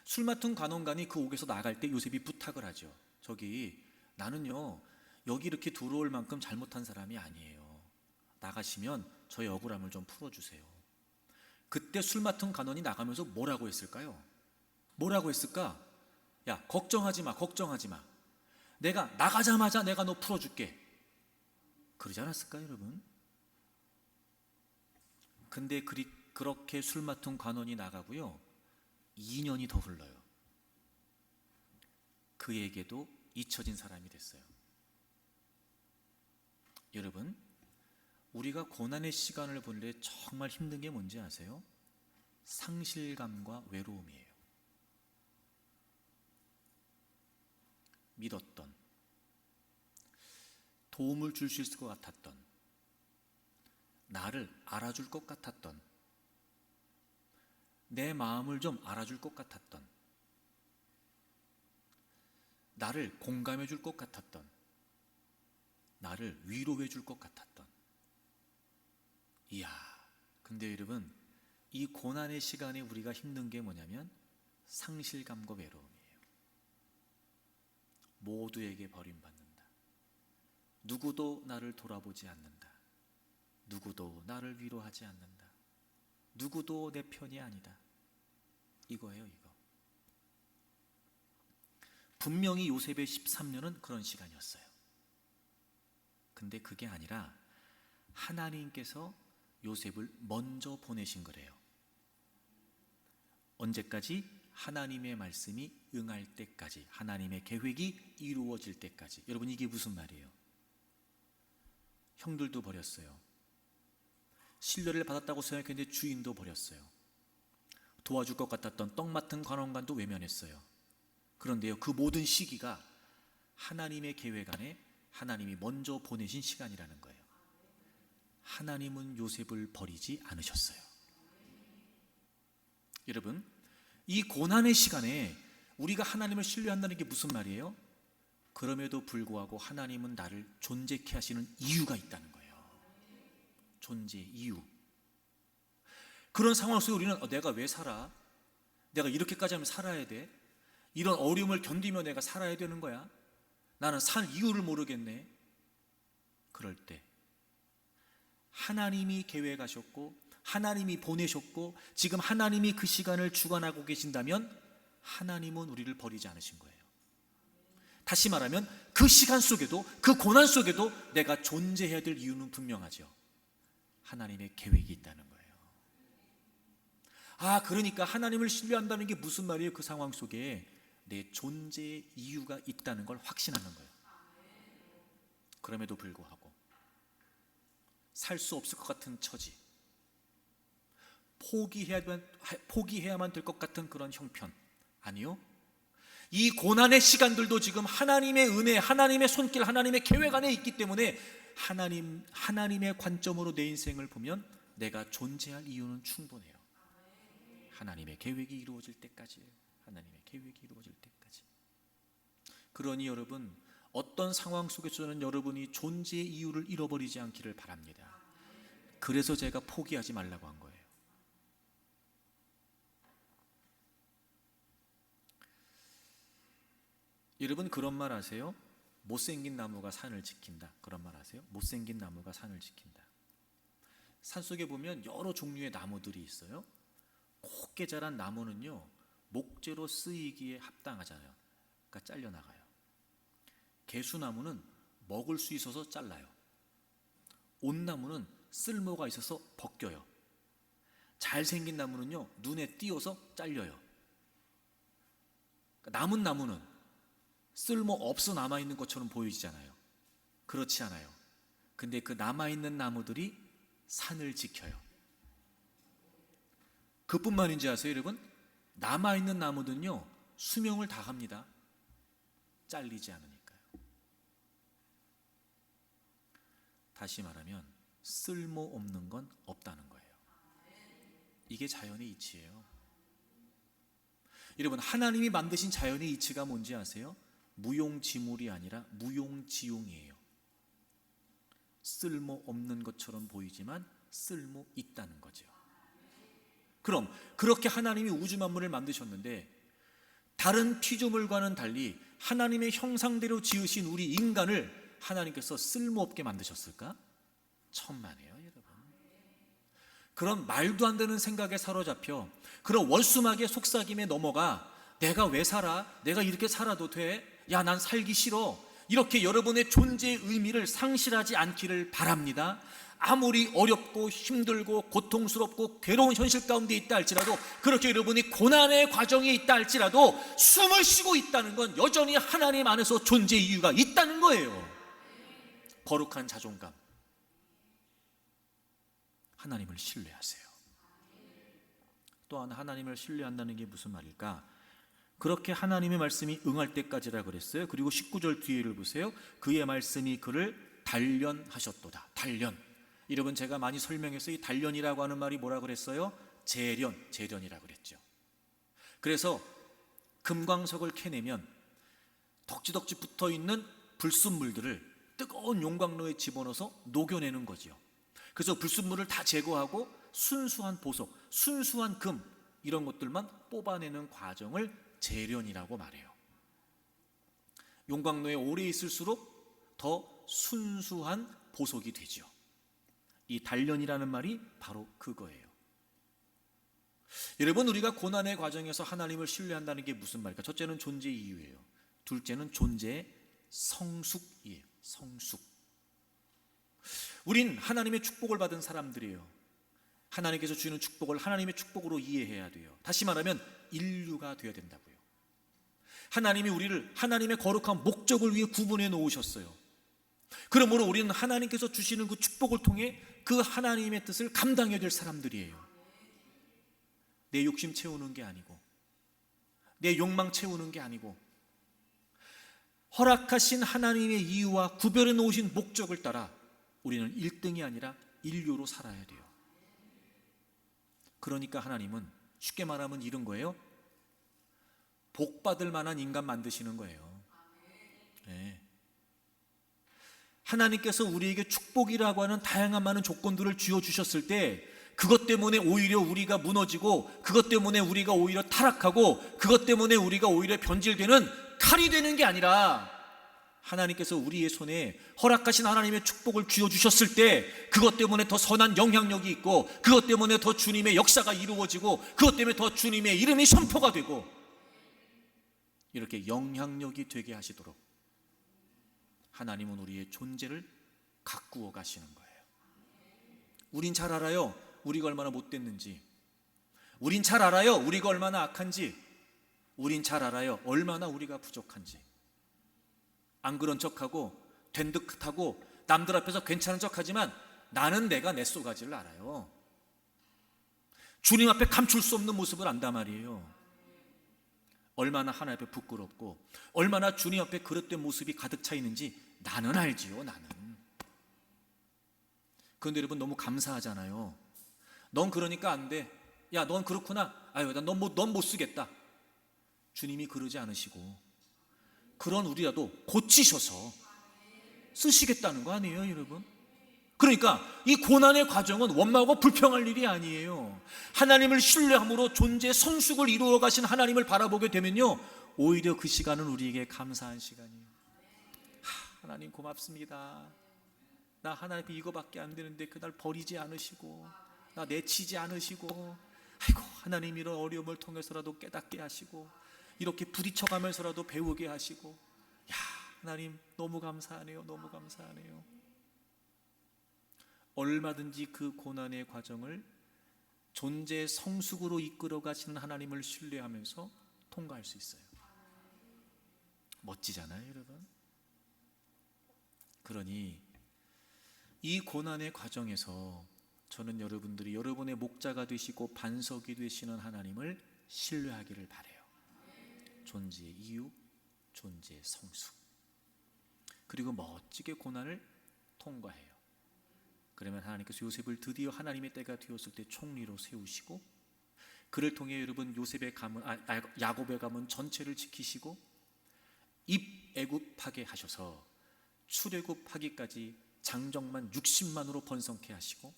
술 맡은 관원관이 그 옥에서 나갈 때 요셉이 부탁을 하죠. 저기 나는요 여기 이렇게 들어올 만큼 잘못한 사람이 아니에요. 나가시면 저의 억울함을 좀 풀어주세요. 그때 술 맡은 간원이 나가면서 뭐라고 했을까요? 뭐라고 했을까? 야, 걱정하지 마, 걱정하지 마. 내가 나가자마자 내가 너 풀어줄게. 그러지 않았을까요, 여러분? 근데 그렇게 술 맡은 간원이 나가고요, 2년이 더 흘러요. 그에게도 잊혀진 사람이 됐어요. 여러분, 우리가 고난의 시간을 보낼 때 정말 힘든 게 뭔지 아세요? 상실감과 외로움이에요. 믿었던, 도움을 줄 수 있을 것 같았던, 나를 알아줄 것 같았던, 내 마음을 좀 알아줄 것 같았던, 나를 공감해 줄 것 같았던, 나를 위로해 줄 것 같았던. 이야, 근데 여러분, 이 고난의 시간에 우리가 힘든 게 뭐냐면 상실감과 외로움이에요. 모두에게 버림받는다. 누구도 나를 돌아보지 않는다. 누구도 나를 위로하지 않는다. 누구도 내 편이 아니다. 이거예요, 이거. 분명히 요셉의 13년은 그런 시간이었어요. 근데 그게 아니라 하나님께서 요셉을 먼저 보내신 거래요. 언제까지? 하나님의 말씀이 응할 때까지, 하나님의 계획이 이루어질 때까지. 여러분, 이게 무슨 말이에요? 형들도 버렸어요. 신뢰를 받았다고 생각했는데 주인도 버렸어요. 도와줄 것 같았던 떡 맡은 관원관도 외면했어요. 그런데요, 그 모든 시기가 하나님의 계획 안에 하나님이 먼저 보내신 시간이라는 거예요. 하나님은 요셉을 버리지 않으셨어요. 여러분, 이 고난의 시간에 우리가 하나님을 신뢰한다는 게 무슨 말이에요? 그럼에도 불구하고 하나님은 나를 존재케 하시는 이유가 있다는 거예요. 존재 이유. 그런 상황 속에 우리는 내가 왜 살아? 내가 이렇게까지 하면 살아야 돼? 이런 어려움을 견디며 내가 살아야 되는 거야? 나는 살 이유를 모르겠네. 그럴 때 하나님이 계획하셨고 하나님이 보내셨고 지금 하나님이 그 시간을 주관하고 계신다면 하나님은 우리를 버리지 않으신 거예요. 다시 말하면 그 시간 속에도, 그 고난 속에도 내가 존재해야 될 이유는 분명하죠. 하나님의 계획이 있다는 거예요. 그러니까 하나님을 신뢰한다는 게 무슨 말이에요? 그 상황 속에 내 존재의 이유가 있다는 걸 확신하는 거예요. 그럼에도 불구하고 살 수 없을 것 같은 처지, 포기해야만 될 것 같은 그런 형편, 아니요, 이 고난의 시간들도 지금 하나님의 은혜, 하나님의 손길, 하나님의 계획 안에 있기 때문에 하나님의 관점으로 내 인생을 보면 내가 존재할 이유는 충분해요. 하나님의 계획이 이루어질 때까지예요. 하나님의 계획이 이루어질 때까지. 그러니 여러분, 어떤 상황 속에서는 여러분이 존재의 이유를 잃어버리지 않기를 바랍니다. 그래서 제가 포기하지 말라고 한 거예요. 여러분, 그런 말 아세요? 못생긴 나무가 산을 지킨다. 그런 말 아세요? 못생긴 나무가 산을 지킨다. 산속에 보면 여러 종류의 나무들이 있어요. 곱게 자란 나무는요, 목재로 쓰이기에 합당하잖아요. 그러니까 잘려나가요. 개수나무는 먹을 수 있어서 잘라요. 온나무는 쓸모가 있어서 벗겨요. 잘생긴 나무는요, 눈에 띄어서 잘려요. 그러니까 남은 나무는 쓸모 없어 남아있는 것처럼 보이잖아요. 그렇지 않아요. 근데 그 남아있는 나무들이 산을 지켜요. 그뿐만인지 아세요, 여러분? 남아있는 나무들은요, 수명을 다합니다. 잘리지 않으니까요. 다시 말하면 쓸모없는 건 없다는 거예요. 이게 자연의 이치예요. 여러분, 하나님이 만드신 자연의 이치가 뭔지 아세요? 무용지물이 아니라 무용지용이에요. 쓸모없는 것처럼 보이지만 쓸모 있다는 거죠. 그럼 그렇게 하나님이 우주 만물을 만드셨는데 다른 피조물과는 달리 하나님의 형상대로 지으신 우리 인간을 하나님께서 쓸모없게 만드셨을까? 천만에요, 여러분. 그런 말도 안 되는 생각에 사로잡혀 그런 월수막의 속삭임에 넘어가 내가 왜 살아? 내가 이렇게 살아도 돼? 야, 난 살기 싫어. 이렇게 여러분의 존재의 의미를 상실하지 않기를 바랍니다. 아무리 어렵고 힘들고 고통스럽고 괴로운 현실 가운데 있다 할지라도, 그렇게 여러분이 고난의 과정에 있다 할지라도 숨을 쉬고 있다는 건 여전히 하나님 안에서 존재의 이유가 있다는 거예요. 거룩한 자존감, 하나님을 신뢰하세요. 또한 하나님을 신뢰한다는 게 무슨 말일까? 그렇게 하나님의 말씀이 응할 때까지라 그랬어요. 그리고 19절 뒤에를 보세요. 그의 말씀이 그를 단련하셨도다. 단련. 여러분, 제가 많이 설명해서 이 단련이라고 하는 말이 뭐라 그랬어요? 재련이라고 그랬죠. 그래서 금광석을 캐내면 덕지덕지 붙어있는 불순물들을 뜨거운 용광로에 집어넣어서 녹여내는 거죠. 그래서 불순물을 다 제거하고 순수한 보석, 순수한 금, 이런 것들만 뽑아내는 과정을 재련이라고 말해요. 용광로에 오래 있을수록 더 순수한 보석이 되죠. 이 단련이라는 말이 바로 그거예요. 여러분, 우리가 고난의 과정에서 하나님을 신뢰한다는 게 무슨 말일까? 첫째는 존재의 이유예요. 둘째는 존재의 성숙이에요. 성숙. 우린 하나님의 축복을 받은 사람들이에요. 하나님께서 주시는 축복을 하나님의 축복으로 이해해야 돼요. 다시 말하면 인류가 되어야 된다고요. 하나님이 우리를 하나님의 거룩한 목적을 위해 구분해 놓으셨어요. 그러므로 우리는 하나님께서 주시는 그 축복을 통해 그 하나님의 뜻을 감당해야 될 사람들이에요. 내 욕심 채우는 게 아니고, 내 욕망 채우는 게 아니고, 허락하신 하나님의 이유와 구별해 놓으신 목적을 따라 우리는 1등이 아니라 인류로 살아야 돼요. 그러니까 하나님은 쉽게 말하면 이런 거예요. 복 받을 만한 인간 만드시는 거예요. 네. 하나님께서 우리에게 축복이라고 하는 다양한 많은 조건들을 쥐어주셨을 때, 그것 때문에 오히려 우리가 무너지고, 그것 때문에 우리가 오히려 타락하고, 그것 때문에 우리가 오히려 변질되는 칼이 되는 게 아니라, 하나님께서 우리의 손에 허락하신 하나님의 축복을 쥐어주셨을 때 그것 때문에 더 선한 영향력이 있고, 그것 때문에 더 주님의 역사가 이루어지고, 그것 때문에 더 주님의 이름이 선포가 되고, 이렇게 영향력이 되게 하시도록 하나님은 우리의 존재를 가꾸어 가시는 거예요. 우린 잘 알아요, 우리가 얼마나 못됐는지. 우린 잘 알아요, 우리가 얼마나 악한지. 우린 잘 알아요, 얼마나 우리가 부족한지. 안 그런 척하고 된 듯하고 남들 앞에서 괜찮은 척하지만 나는 내가 내 쏘가지를 알아요. 주님 앞에 감출 수 없는 모습을 안단 말이에요. 얼마나 하나님 앞에 부끄럽고 얼마나 주님 앞에 그릇된 모습이 가득 차 있는지 나는 알지요. 나는. 그런데 여러분, 너무 감사하잖아요. 넌 그러니까 안 돼. 야, 넌 그렇구나. 아유, 넌 못 쓰겠다. 주님이 그러지 않으시고 그런 우리라도 고치셔서 쓰시겠다는 거 아니에요, 여러분? 그러니까 이 고난의 과정은 원망하고 불평할 일이 아니에요. 하나님을 신뢰함으로 존재의 성숙을 이루어 가신 하나님을 바라보게 되면요, 오히려 그 시간은 우리에게 감사한 시간이에요. 하나님 고맙습니다. 나 하나님 앞에 이거밖에 안 되는데 그날 버리지 않으시고 나 내치지 않으시고, 아이고 하나님 이런 어려움을 통해서라도 깨닫게 하시고 이렇게 부딪혀가면서라도 배우게 하시고, 야 하나님 너무 감사하네요. 너무 감사하네요. 얼마든지 그 고난의 과정을 존재의 성숙으로 이끌어 가시는 하나님을 신뢰하면서 통과할 수 있어요. 멋지잖아요, 여러분. 그러니 이 고난의 과정에서 저는 여러분들이 여러분의 목자가 되시고 반석이 되시는 하나님을 신뢰하기를 바라요. 존재의 이유, 존재의 성숙, 그리고 멋지게 고난을 통과해요. 그러면 하나님께서 요셉을 드디어 하나님의 때가 되었을 때 총리로 세우시고, 그를 통해 여러분 요셉의 가문, 야곱의 가문 전체를 지키시고, 입애굽하게 하셔서 출애굽하기까지 장정만 60만으로 번성케 하시고,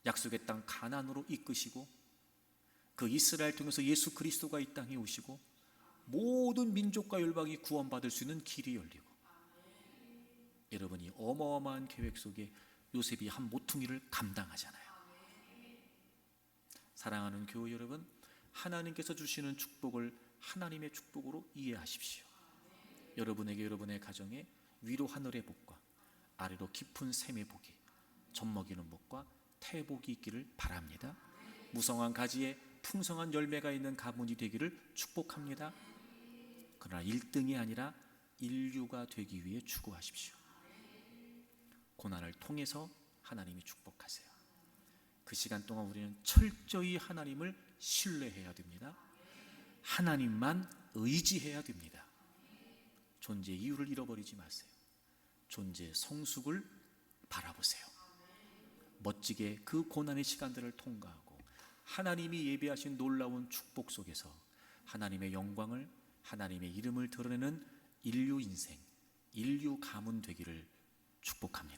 약속의 땅 가나안으로 이끄시고, 그 이스라엘 통해서 예수 그리스도가 이 땅에 오시고 모든 민족과 열방이 구원받을 수 있는 길이 열리고, 어마어마한 계획 속에 요셉이 한 모퉁이를 감당하잖아요. 사랑하는 교회 여러분, 하나님께서 주시는 축복을 하나님의 축복으로 이해하십시오. 여러분에게 여러분의 가정에 위로 하늘의 복과 아래로 깊은 샘의 복이, 젖먹이는 복과 태복이 있기를 바랍니다. 무성한 가지에 풍성한 열매가 있는 가문이 되기를 축복합니다. 그러나 1등이 아니라 인류가 되기 위해 추구하십시오. 고난을 통해서 하나님이 축복하세요. 그 시간 동안 우리는 철저히 하나님을 신뢰해야 됩니다. 하나님만 의지해야 됩니다. 존재의 이유를 잃어버리지 마세요. 존재의 성숙을 바라보세요. 멋지게 그 고난의 시간들을 통과하고 하나님이 예비하신 놀라운 축복 속에서 하나님의 영광을, 하나님의 이름을 드러내는 인류 인생, 인류 가문 되기를 축복합니다.